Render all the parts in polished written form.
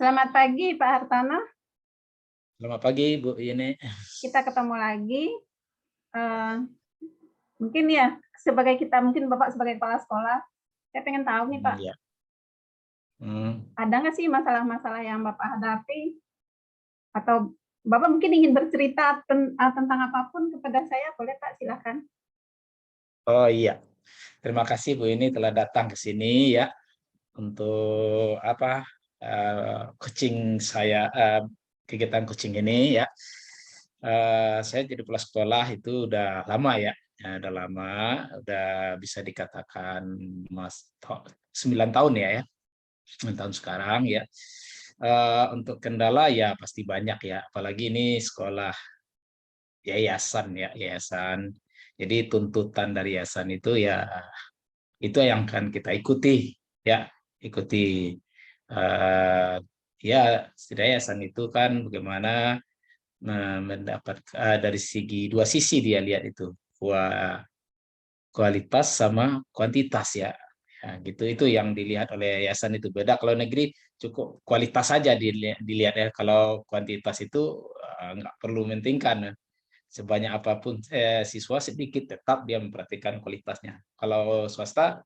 Selamat pagi Pak Hartono, Selamat pagi Bu ini. kita ketemu lagi. Eh, Mungkin ya, mungkin Bapak sebagai kepala sekolah, saya pengen tahu nih Pak, Ya. Hmm. ada nggak sih masalah-masalah yang Bapak hadapi? Atau Bapak mungkin ingin bercerita tentang apapun kepada saya, boleh Pak, silakan. Oh iya, terima kasih Bu ini telah datang ke sini ya untuk coaching saya, kegiatan coaching ini ya. Saya jadi kepala sekolah itu udah lama ya, udah lama, udah bisa dikatakan 9 tahun ya, 9 tahun sekarang ya. Untuk kendala ya pasti banyak ya, apalagi ini sekolah yayasan ya, yayasan. Jadi tuntutan dari yayasan itu ya itu yang akan kita ikuti ya, ikuti eh, ya setidaknya yayasan itu kan bagaimana mendapat dari segi dua sisi dia lihat itu kualitas sama kuantitas ya. Ya, gitu itu yang dilihat oleh yayasan itu. Beda kalau negeri cukup kualitas saja dilihat ya. Kalau kuantitas itu nggak perlu mementingkan sebanyak apapun siswa sedikit tetap dia memperhatikan kualitasnya. Kalau swasta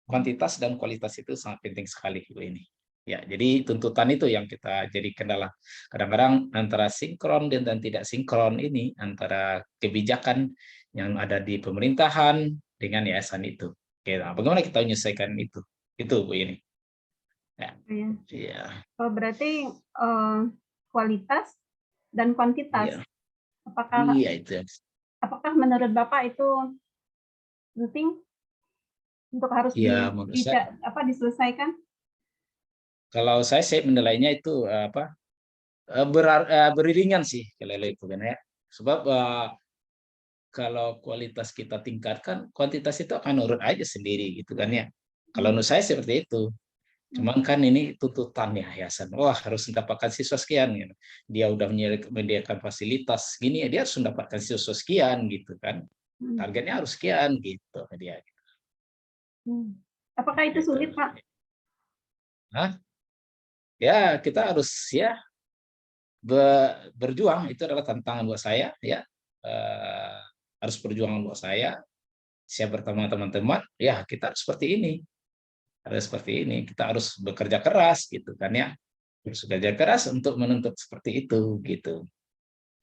kuantitas dan kualitas itu sangat penting sekali Bu ini. Ya, jadi tuntutan itu yang kita jadi kendala. Kadang-kadang antara sinkron dan tidak sinkron ini antara kebijakan yang ada di pemerintahan dengan yayasan itu. Oke, nah, bagaimana kita menyelesaikan itu? Itu Bu ini. Ya. Ya. Iya. Oh, berarti kualitas dan kuantitas. Iya. Apakah Iya itu. apakah menurut Bapak itu penting untuk harus Iya, menurut saya diselesaikan? kalau saya menilainya itu beriringan sih kalau itu kan ya. Sebab kalau kualitas kita tingkatkan, kuantitas itu akan nurut aja sendiri gitu kan ya. Kalau menurut saya seperti itu. Cuman kan ini tuntutan ya yayasan. Wah harus mendapatkan siswa sekian. Gitu. Dia udah menyediakan fasilitas gini ya dia harus mendapatkan siswa sekian gitu kan. Targetnya harus sekian gitu dia. Apakah itu Gitu. sulit Pak? Nah, ya kita harus ya berjuang itu adalah tantangan buat saya ya. Eh, harus perjuangan buat saya bertemu teman-teman ya kita harus seperti ini, harus seperti ini, kita harus bekerja keras gitu kan ya, harus bekerja keras untuk menuntut seperti itu gitu.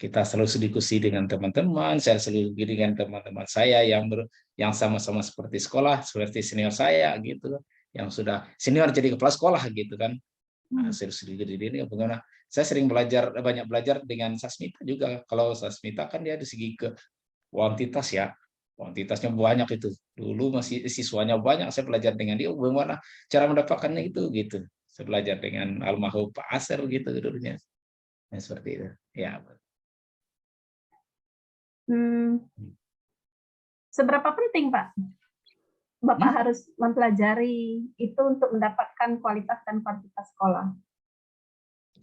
Kita selalu diskusi dengan teman-teman, saya selalu dengan teman-teman saya yang sama-sama seperti sekolah, seperti senior saya gitu, yang sudah senior jadi kepala sekolah gitu kan. Nah, sedikit ini bagaimana saya sering banyak belajar dengan Sasmita juga. Kalau Sasmita kan dia dari segi ke kuantitas ya, kuantitasnya banyak itu. Dulu masih siswanya banyak, saya belajar dengan dia bagaimana cara mendapatkannya itu gitu. Saya belajar dengan almarhum Pak Aser gitu dulunya. Ya, seperti itu. Ya. Seberapa penting Pak Bapak harus mempelajari itu untuk mendapatkan kualitas dan kuantitas sekolah?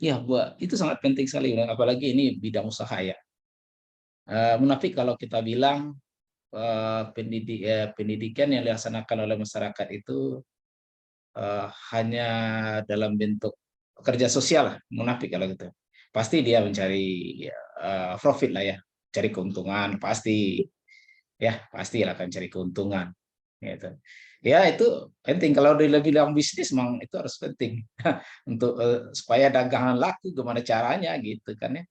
Ya, itu sangat penting sekali, apalagi ini bidang usaha ya. Munafik kalau kita bilang pendidikan yang dilaksanakan oleh masyarakat itu hanya dalam bentuk kerja sosial lah, munafik kalau gitu. Pasti dia mencari profit lah ya, cari keuntungan pasti ya, pasti lah akan cari keuntungan gitu. Ya itu penting kalau di bilang bisnis memang itu harus penting untuk supaya dagangan laku gimana caranya gitu kan ya,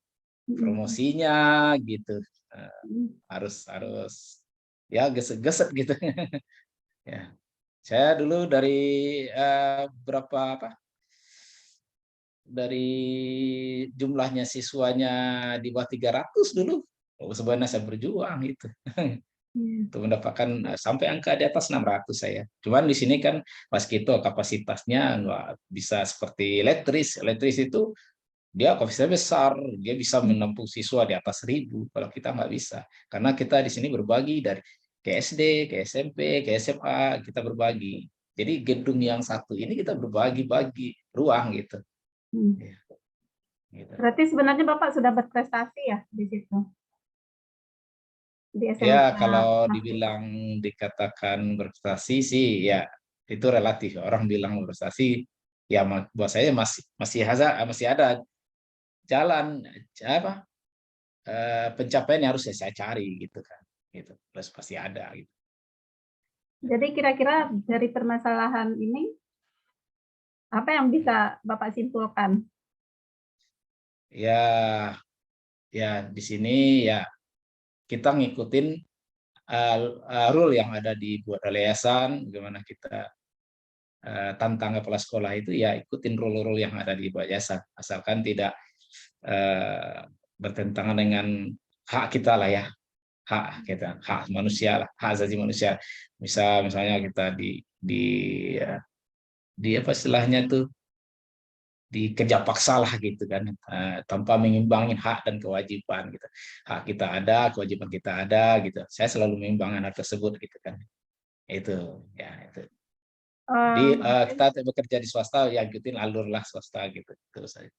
promosinya gitu. Eh, harus harus ya geset-geset gitu ya. Saya dulu dari berapa dari jumlahnya siswanya di bawah 300 dulu. Oh, sebenarnya saya berjuang itu. Untuk mendapatkan sampai angka di atas 600 saya. Cuman di sini kan pas kita kapasitasnya nggak bisa seperti elektris. Elektris itu dia kapasitasnya besar, dia bisa menampung siswa di atas 1.000. Kalau kita nggak bisa, karena kita di sini berbagi dari ke SD, ke SMP, ke SMA, kita berbagi. Jadi gedung yang satu ini kita berbagi-bagi ruang gitu. Ya, gitu. Berarti sebenarnya Bapak sudah berprestasi ya di situ? Di Ya, SMA. kalau dibilang dikatakan berprestasi sih ya itu relatif. Orang bilang berprestasi ya buat saya masih ada jalan apa pencapaian yang harus saya cari gitu kan, gitu terus pasti ada gitu. Jadi kira-kira dari permasalahan ini apa yang bisa Bapak simpulkan? Ya, ya di sini ya kita ngikutin rule yang ada di buat yayasan, bagaimana kita tantang kepala sekolah itu ya ikutin rule-rule yang ada di buat yayasan, asalkan tidak bertentangan dengan hak kita lah ya, hak kita, hak manusia lah, hak asasi manusia. Misalnya kita di apa istilahnya tuh, dikerja paksa lah gitu kan, tanpa mengimbangin hak dan kewajiban gitu. Hak kita ada, kewajiban kita ada gitu. Saya selalu mengimbangkan hal tersebut gitu kan. Itu ya itu. Jadi kita bekerja di swasta ya ikutin alur lah swasta gitu. Terus saya.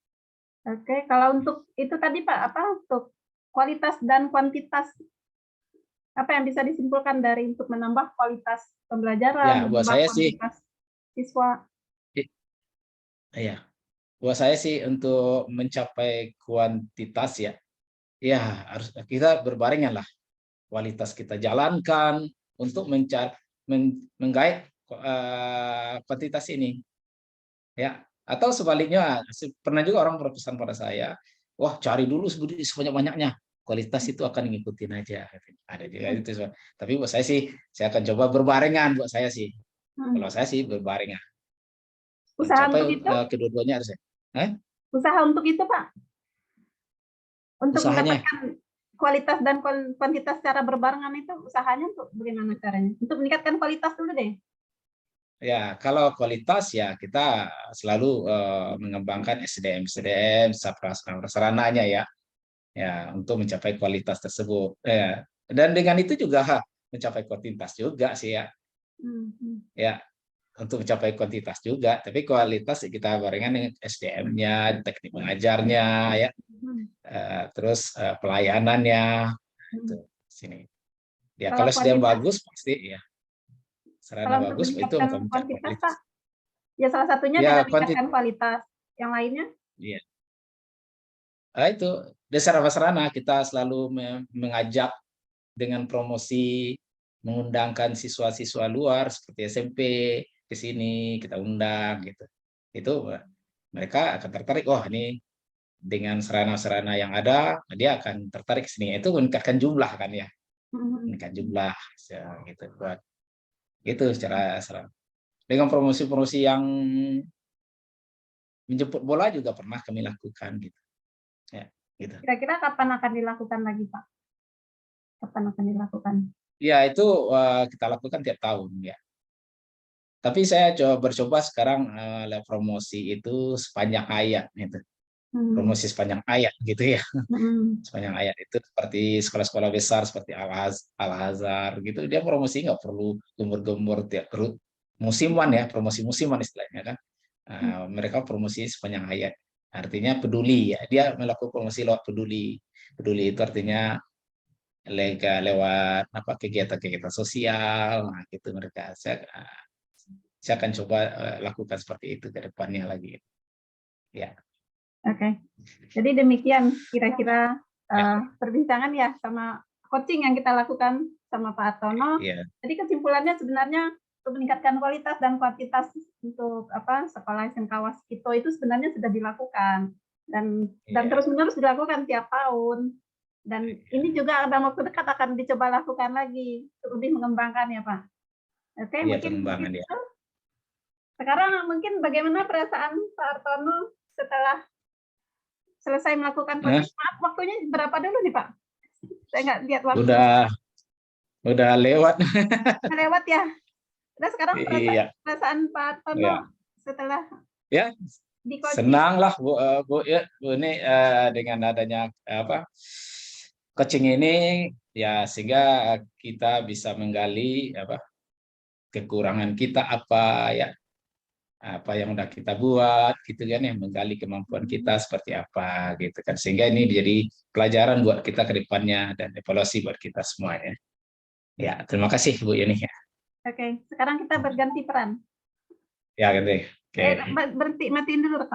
Oke, kalau untuk itu tadi Pak, apa untuk kualitas dan kuantitas, apa yang bisa disimpulkan dari untuk menambah kualitas pembelajaran, Ya, buat menambah saya sih kuantitas siswa? ya, buat saya sih untuk mencapai kuantitas ya, ya harus kita berbarengan lah. Kualitas kita jalankan untuk menggait kuantitas ini. Ya, atau sebaliknya, pernah juga orang berpesan pada saya, wah cari dulu sebanyak-banyaknya, kualitas itu akan ngikutin aja. Ada juga itu. Tapi buat saya sih, saya akan coba berbarengan buat saya sih. Kalau saya sih berbarengan, Usaha mencapai untuk itu? kedua-duanya harus. Usaha untuk itu Pak? Untuk Usahanya, mendapatkan kualitas dan kuantitas secara berbarengan itu usahanya untuk bagaimana caranya? Untuk meningkatkan kualitas dulu deh. ya kalau kualitas ya kita selalu mengembangkan SDM, sarananya ya. Ya untuk mencapai kualitas tersebut dan dengan itu juga mencapai kuantitas juga sih ya, ya untuk mencapai kuantitas juga, tapi kualitas kita barengan dengan SDM-nya, teknik mengajarnya ya, terus pelayanannya itu sini ya. Kalau Kalau SDM kuantitas, bagus pasti ya, sarana kalau untuk bagus itu meningkatkan akan mencapai kuantitas kualitas Pak, ya salah satunya ya. dengan meningkatkan kualitas. Yang lainnya? Iya. Itu dasar sarana kita selalu mengajak dengan promosi, mengundangkan siswa-siswa luar seperti SMP ke sini, kita undang gitu. Itu mereka akan tertarik, oh ini dengan sarana-sarana yang ada dia akan tertarik ke sini. Itu meningkatkan jumlah kan ya, meningkatkan jumlah gitu buat itu secara dengan promosi-promosi yang menjemput bola juga pernah kami lakukan gitu. Ya, gitu. Kira-kira kapan akan dilakukan lagi Pak? Kapan akan dilakukan? Ya itu kita lakukan tiap tahun ya. Tapi saya bercoba sekarang promosi itu sepanjang ayat gitu. Promosi sepanjang ayat gitu ya. Sepanjang ayat itu seperti sekolah-sekolah besar seperti Al-Azhar gitu, dia promosi nggak perlu gembur-gembur tiap musiman ya, promosi musiman istilahnya kan. Mereka promosi sepanjang ayat. Artinya peduli ya, dia melakukan promosi lewat peduli. Peduli itu artinya lewat apa kegiatan-kegiatan sosial, nah gitu mereka. Saya akan coba lakukan seperti itu ke depannya lagi. Ya. Oke. Jadi demikian kira-kira Ya. perbincangan ya sama coaching yang kita lakukan sama Pak Artono. Ya. Jadi kesimpulannya sebenarnya untuk meningkatkan kualitas dan kuantitas untuk apa sekolah SMK Waskito itu sebenarnya sudah dilakukan dan terus-menerus dilakukan tiap tahun. Dan ini juga dalam waktu dekat akan dicoba lakukan lagi untuk lebih mengembangkan ya Pak. Oke, Iya, mungkin pengembangan ya. begitu. Sekarang mungkin bagaimana perasaan Pak Artono setelah selesai melakukan coaching? Maaf, waktunya berapa dulu nih Pak? Saya nggak lihat waktu. Udah lewat. Lewat ya. Nah sekarang Iya. perasaan Pak Artono Ya. setelah Ya, di coaching? senang lah Bu ya, Bu ini dengan adanya apa coaching ini ya, sehingga kita bisa menggali apa kekurangan kita apa ya, apa yang udah kita buat gitu kan ya, menggali kemampuan kita seperti apa gitu kan, sehingga ini jadi pelajaran buat kita ke depannya dan evaluasi buat kita semuanya. Ya, terima kasih Bu Yuni. Oke, sekarang kita berganti peran. Ya, gitu. Oke. Berhenti, matiin dulu.